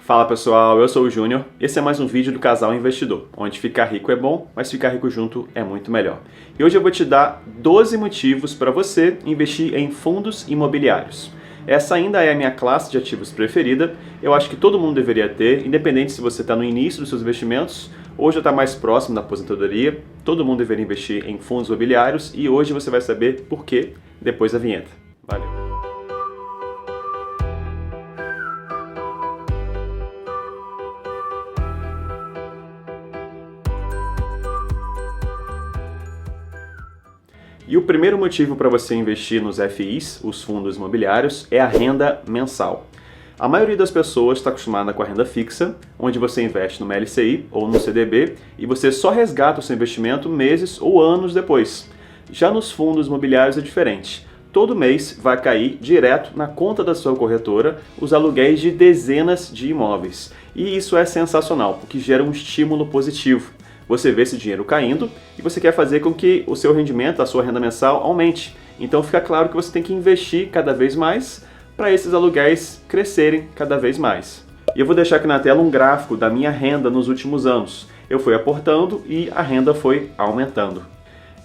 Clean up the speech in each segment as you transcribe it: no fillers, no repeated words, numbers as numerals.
Fala pessoal, eu sou o Júnior. Esse é mais um vídeo do Casal Investidor, onde ficar rico é bom, mas ficar rico junto é muito melhor. E hoje eu vou te dar 12 motivos para você investir em fundos imobiliários. Essa ainda é a minha classe de ativos preferida. Eu acho que todo mundo deveria ter, independente se você está no início dos seus investimentos ou já está mais próximo da aposentadoria. Todo mundo deveria investir em fundos imobiliários e hoje você vai saber por quê depois da vinheta. Valeu! E o primeiro motivo para você investir nos FIs, os fundos imobiliários, é a renda mensal. A maioria das pessoas está acostumada com a renda fixa, onde você investe no LCI ou no CDB e você só resgata o seu investimento meses ou anos depois. Já nos fundos imobiliários é diferente. Todo mês vai cair direto na conta da sua corretora os aluguéis de dezenas de imóveis. E isso é sensacional, porque gera um estímulo positivo. Você vê esse dinheiro caindo e você quer fazer com que o seu rendimento, a sua renda mensal, aumente. Então fica claro que você tem que investir cada vez mais para esses aluguéis crescerem cada vez mais. E eu vou deixar aqui na tela um gráfico da minha renda nos últimos anos. Eu fui aportando e a renda foi aumentando.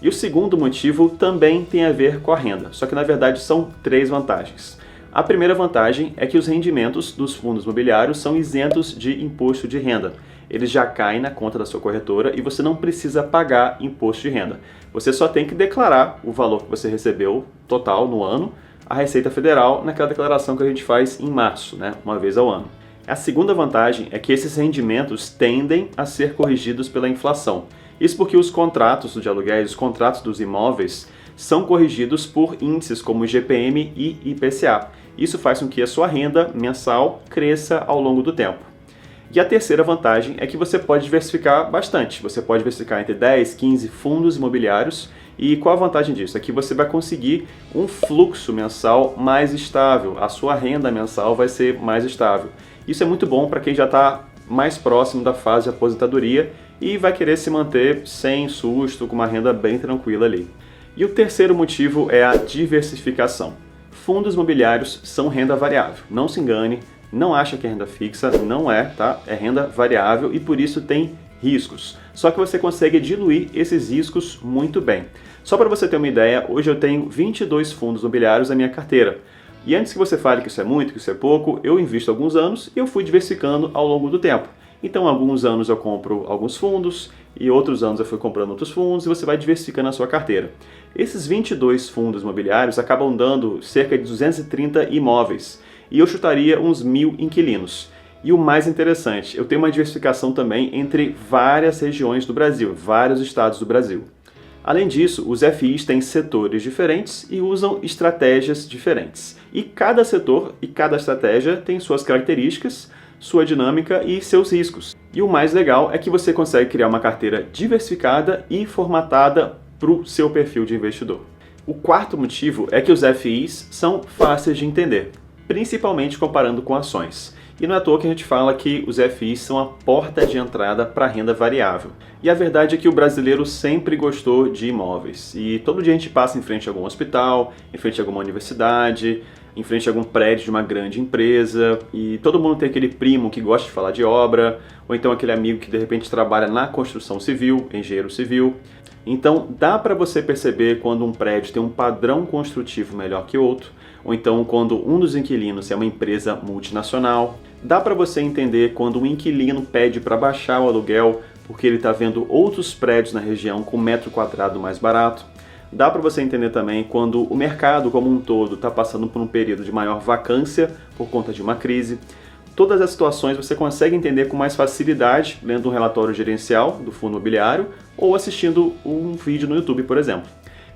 E o segundo motivo também tem a ver com a renda, só que na verdade são 3 vantagens. A primeira vantagem é que os rendimentos dos fundos imobiliários são isentos de imposto de renda. Eles já caem na conta da sua corretora e você não precisa pagar imposto de renda. Você só tem que declarar o valor que você recebeu total no ano à Receita Federal naquela declaração que a gente faz em março, uma vez ao ano. A segunda vantagem é que esses rendimentos tendem a ser corrigidos pela inflação. Isso porque os contratos de aluguéis, os contratos dos imóveis, são corrigidos por índices como IGPM e IPCA. Isso faz com que a sua renda mensal cresça ao longo do tempo. E a terceira vantagem é que você pode diversificar bastante. Você pode diversificar entre 10, 15 fundos imobiliários. E qual a vantagem disso? É que você vai conseguir um fluxo mensal mais estável. A sua renda mensal vai ser mais estável. Isso é muito bom para quem já está mais próximo da fase de aposentadoria e vai querer se manter sem susto, com uma renda bem tranquila ali. E o terceiro motivo é a diversificação. Fundos imobiliários são renda variável. Não se engane. Não acha que é renda fixa, não é, tá? É renda variável e por isso tem riscos. Só que você consegue diluir esses riscos muito bem. Só para você ter uma ideia, hoje eu tenho 22 fundos imobiliários na minha carteira. E antes que você fale que isso é muito, que isso é pouco, eu invisto alguns anos e eu fui diversificando ao longo do tempo. Então, alguns anos eu compro alguns fundos e outros anos eu fui comprando outros fundos e você vai diversificando a sua carteira. Esses 22 fundos imobiliários acabam dando cerca de 230 imóveis. E eu chutaria uns 1.000 inquilinos. E o mais interessante, eu tenho uma diversificação também entre várias regiões do Brasil, vários estados do Brasil. Além disso, os FIs têm setores diferentes e usam estratégias diferentes. E cada setor e cada estratégia tem suas características, sua dinâmica e seus riscos. E o mais legal é que você consegue criar uma carteira diversificada e formatada para o seu perfil de investidor. O quarto motivo é que os FIs são fáceis de entender, principalmente comparando com ações. E não é à toa que a gente fala que os FIs são a porta de entrada para a renda variável. E a verdade é que o brasileiro sempre gostou de imóveis. E todo dia a gente passa em frente a algum hospital, em frente a alguma universidade, em frente a algum prédio de uma grande empresa. E todo mundo tem aquele primo que gosta de falar de obra, ou então aquele amigo que de repente trabalha na construção civil, engenheiro civil. Então dá para você perceber quando um prédio tem um padrão construtivo melhor que outro, ou então quando um dos inquilinos é uma empresa multinacional. Dá para você entender quando um inquilino pede para baixar o aluguel porque ele está vendo outros prédios na região com metro quadrado mais barato. Dá para você entender também quando o mercado como um todo está passando por um período de maior vacância por conta de uma crise. Todas as situações você consegue entender com mais facilidade lendo um relatório gerencial do fundo imobiliário ou assistindo um vídeo no YouTube, por exemplo.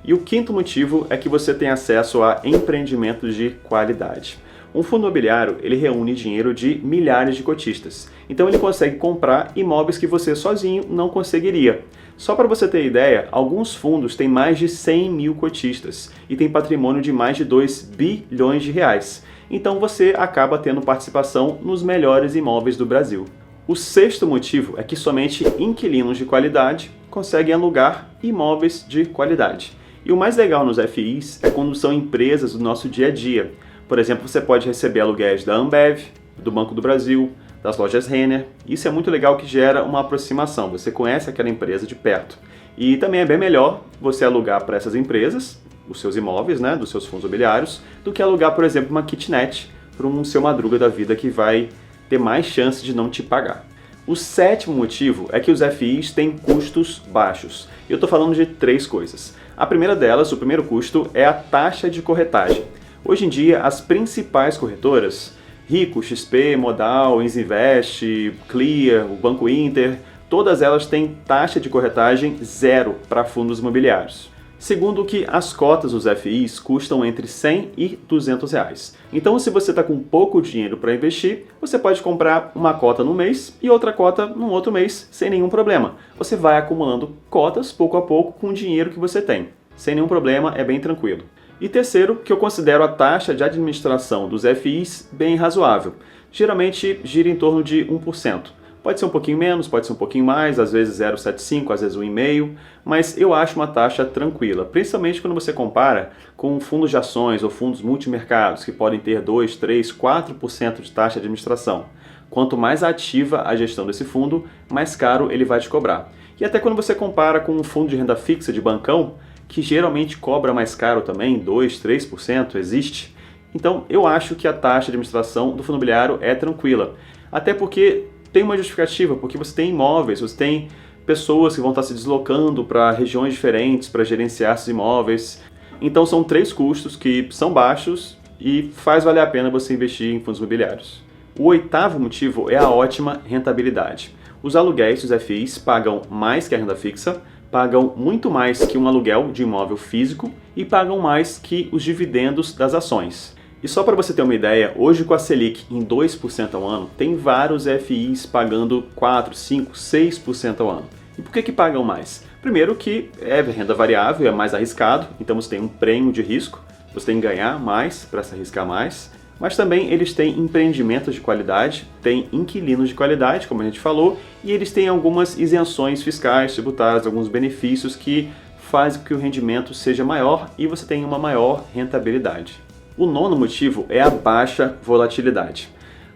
E o quinto motivo é que você tem acesso a empreendimentos de qualidade. Um fundo imobiliário, ele reúne dinheiro de milhares de cotistas. Então ele consegue comprar imóveis que você sozinho não conseguiria. Só para você ter ideia, alguns fundos têm mais de 100 mil cotistas e têm patrimônio de mais de 2 bilhões de reais. Então você acaba tendo participação nos melhores imóveis do Brasil. O sexto motivo é que somente inquilinos de qualidade conseguem alugar imóveis de qualidade. E o mais legal nos FIs é quando são empresas do nosso dia a dia. Por exemplo, você pode receber aluguéis da Ambev, do Banco do Brasil, das lojas Renner. Isso é muito legal, que gera uma aproximação, você conhece aquela empresa de perto. E também é bem melhor você alugar para essas empresas os seus imóveis, né, dos seus fundos imobiliários, do que alugar, por exemplo, uma kitnet para um Seu Madruga da vida, que vai ter mais chance de não te pagar. O sétimo motivo é que os FIs têm custos baixos. Eu estou falando de 3 coisas. A primeira delas, o primeiro custo, é a taxa de corretagem. Hoje em dia, as principais corretoras, Rico, XP, Modal, Isinvest, Clear, o Banco Inter, todas elas têm taxa de corretagem zero para fundos imobiliários. Segundo que as cotas dos FIs custam entre 100 e 200 reais. Então, se você está com pouco dinheiro para investir, você pode comprar uma cota no mês e outra cota no outro mês, sem nenhum problema. Você vai acumulando cotas pouco a pouco com o dinheiro que você tem. Sem nenhum problema, é bem tranquilo. E terceiro, que eu considero a taxa de administração dos FIs bem razoável. Geralmente gira em torno de 1%. Pode ser um pouquinho menos, pode ser um pouquinho mais, às vezes 0,75, às vezes 1,5%, mas eu acho uma taxa tranquila, principalmente quando você compara com fundos de ações ou fundos multimercados, que podem ter 2, 3, 4% de taxa de administração. Quanto mais ativa a gestão desse fundo, mais caro ele vai te cobrar. E até quando você compara com um fundo de renda fixa de bancão, que geralmente cobra mais caro também, 2, 3%, existe. Então eu acho que a taxa de administração do fundo imobiliário é tranquila, até porque tem uma justificativa, porque você tem imóveis, você tem pessoas que vão estar se deslocando para regiões diferentes para gerenciar esses imóveis. Então são 3 custos que são baixos e faz valer a pena você investir em fundos imobiliários. O 8º motivo é a ótima rentabilidade. Os aluguéis dos FIs pagam mais que a renda fixa, pagam muito mais que um aluguel de imóvel físico e pagam mais que os dividendos das ações. E só para você ter uma ideia, hoje com a Selic em 2% ao ano, tem vários FIs pagando 4, 5, 6% ao ano. E por que pagam mais? Primeiro que é renda variável, é mais arriscado, então você tem um prêmio de risco, você tem que ganhar mais para se arriscar mais, mas também eles têm empreendimentos de qualidade, têm inquilinos de qualidade, como a gente falou, e eles têm algumas isenções fiscais, tributárias, alguns benefícios que fazem com que o rendimento seja maior e você tenha uma maior rentabilidade. O 9º motivo é a baixa volatilidade.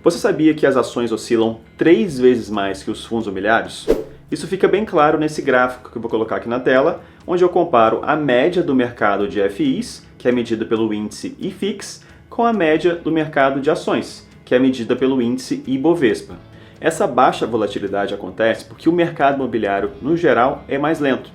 Você sabia que as ações oscilam 3 vezes mais que os fundos imobiliários? Isso fica bem claro nesse gráfico que eu vou colocar aqui na tela, onde eu comparo a média do mercado de FIs, que é medida pelo índice IFIX, com a média do mercado de ações, que é medida pelo índice Ibovespa. Essa baixa volatilidade acontece porque o mercado imobiliário, no geral, é mais lento.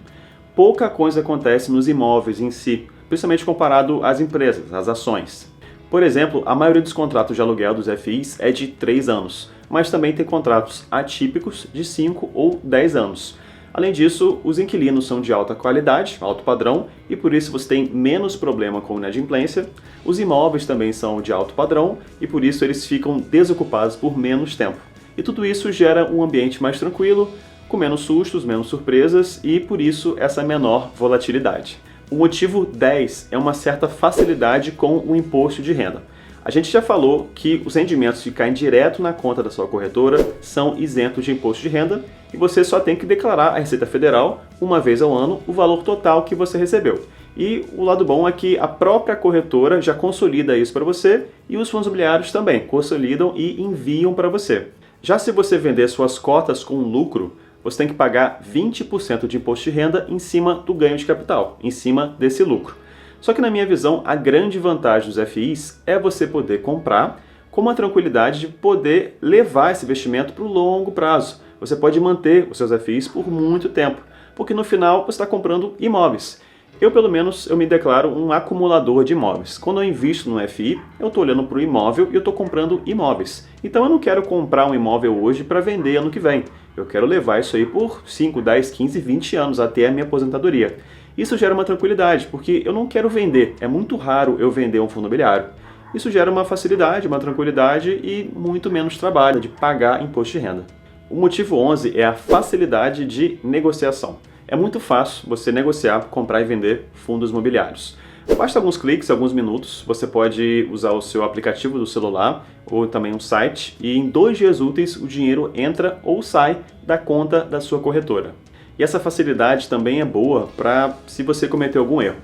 Pouca coisa acontece nos imóveis em si, principalmente comparado às empresas, às ações. Por exemplo, a maioria dos contratos de aluguel dos FIs é de 3 anos, mas também tem contratos atípicos de 5 ou 10 anos. Além disso, os inquilinos são de alta qualidade, alto padrão, e por isso você tem menos problema com inadimplência. Os imóveis também são de alto padrão, e por isso eles ficam desocupados por menos tempo. E tudo isso gera um ambiente mais tranquilo, com menos sustos, menos surpresas, e por isso essa menor volatilidade. O motivo 10 é uma certa facilidade com o imposto de renda. A gente já falou que os rendimentos que caem direto na conta da sua corretora são isentos de imposto de renda e você só tem que declarar à Receita Federal, uma vez ao ano, o valor total que você recebeu. E o lado bom é que a própria corretora já consolida isso para você e os fundos imobiliários também consolidam e enviam para você. Já se você vender suas cotas com lucro, você tem que pagar 20% de imposto de renda em cima do ganho de capital, em cima desse lucro. Só que na minha visão, a grande vantagem dos FIs é você poder comprar com uma tranquilidade de poder levar esse investimento para o longo prazo. Você pode manter os seus FIs por muito tempo, porque no final você está comprando imóveis. Eu, pelo menos, eu me declaro um acumulador de imóveis. Quando eu invisto no FI, eu estou olhando para o imóvel e eu estou comprando imóveis. Então eu não quero comprar um imóvel hoje para vender ano que vem. Eu quero levar isso aí por 5, 10, 15, 20 anos até a minha aposentadoria. Isso gera uma tranquilidade, porque eu não quero vender. É muito raro eu vender um fundo imobiliário. Isso gera uma facilidade, uma tranquilidade e muito menos trabalho de pagar imposto de renda. O motivo 11 é a facilidade de negociação. É muito fácil você negociar, comprar e vender fundos imobiliários. Basta alguns cliques, alguns minutos, você pode usar o seu aplicativo do celular ou também um site e em 2 dias úteis o dinheiro entra ou sai da conta da sua corretora. E essa facilidade também é boa para se você cometer algum erro.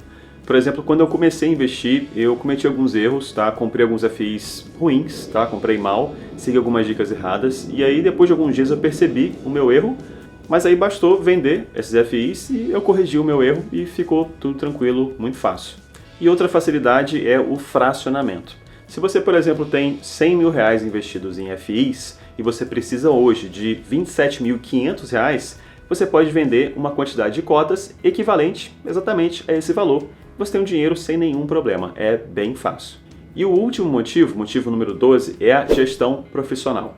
Por exemplo, quando eu comecei a investir, eu cometi alguns erros, tá? Comprei alguns FIs ruins, tá? Comprei mal, segui algumas dicas erradas, e aí depois de alguns dias eu percebi o meu erro, mas aí bastou vender esses FIs e eu corrigi o meu erro e ficou tudo tranquilo, muito fácil. E outra facilidade é o fracionamento. Se você, por exemplo, tem 100 mil reais investidos em FIs e você precisa hoje de 27.500 reais, você pode vender uma quantidade de cotas equivalente exatamente a esse valor. Você tem o dinheiro sem nenhum problema, é bem fácil. E o último motivo número 12, é a gestão profissional.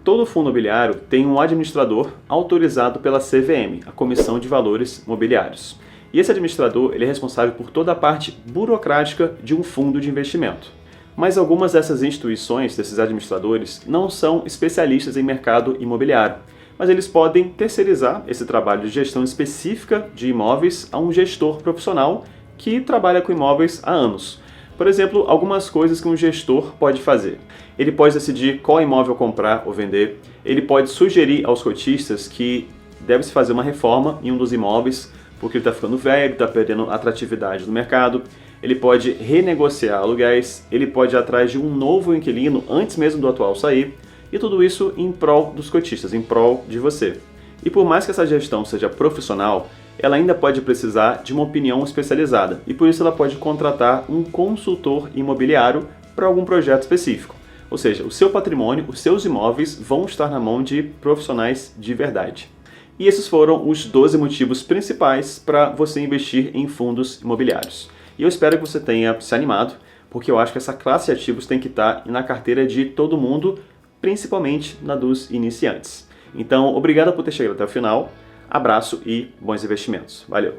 Todo fundo imobiliário tem um administrador autorizado pela CVM, a Comissão de Valores Mobiliários. E esse administrador ele é responsável por toda a parte burocrática de um fundo de investimento. Mas algumas dessas instituições, desses administradores, não são especialistas em mercado imobiliário, mas eles podem terceirizar esse trabalho de gestão específica de imóveis a um gestor profissional que trabalha com imóveis há anos. Por exemplo, algumas coisas que um gestor pode fazer. Ele pode decidir qual imóvel comprar ou vender, ele pode sugerir aos cotistas que deve-se fazer uma reforma em um dos imóveis, porque ele está ficando velho, está perdendo atratividade no mercado, ele pode renegociar aluguéis, ele pode ir atrás de um novo inquilino antes mesmo do atual sair, e tudo isso em prol dos cotistas, em prol de você. E por mais que essa gestão seja profissional, ela ainda pode precisar de uma opinião especializada, e por isso ela pode contratar um consultor imobiliário para algum projeto específico. Ou seja, o seu patrimônio, os seus imóveis vão estar na mão de profissionais de verdade. E esses foram os 12 motivos principais para você investir em fundos imobiliários. E eu espero que você tenha se animado, porque eu acho que essa classe de ativos tem que estar na carteira de todo mundo, principalmente na dos iniciantes. Então, obrigado por ter chegado até o final. Abraço e bons investimentos. Valeu!